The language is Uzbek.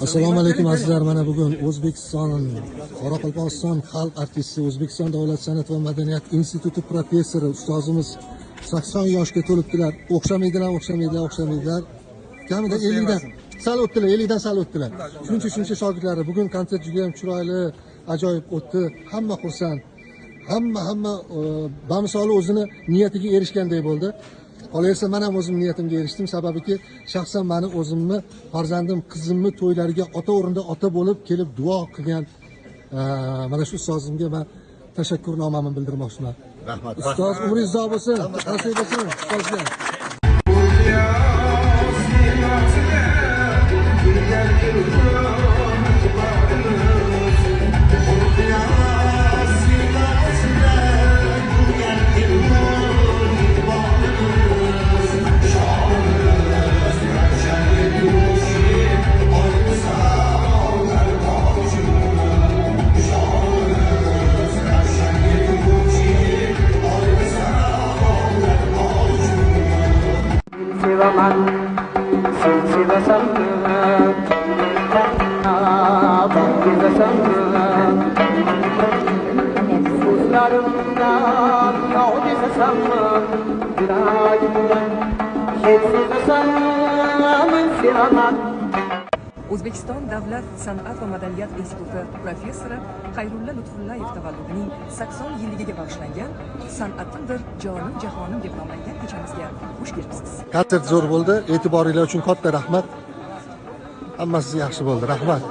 Assalomu alaykum azizlar. Mana bugun O'zbekiston Qoraqalpog'iston xalq artisti, O'zbekiston Davlat san'at va madaniyat instituti professori ustozimiz 80 yoshga to'libdilar. O'xshamaydilar. Kamida 50 dan sal o'tdilar, 50 dan sal o'tdilar. Shuncha shogirdlari. Bugun konsert juda ham chiroyli, ajoyib o'tdi. Hamma xursand. Hamma bamisoli o'zini niyatiga erishganday bo'ldi. Qolaversa men ham o'zim niyatimga erishdim. Sababiki shaxsan meni o'zimni farzandim, qizimni to'ylariga ota o'rinda ota bo'lib kelib duo qilgan mana shu ustozimga men tashakkurnamamni bildirmoqchiman. Rahmat. Ustoz umringiz uzoq bo'lsin, nasib bo'lsin ustozga. O'zbekiston Davlat san'at va madaniyat instituti professori Xayrulla Lutfullayev tavalludining 80 yilligiga bag'ishlangan "San'atimdir, jonim jahonim" deb nomlangan kechamizga xush kelibsiz. Konsert zo'r bo'ldi. E'tiboringlar uchun katta rahmat. Hammasi yaxshi bo'ldi. Rahmat.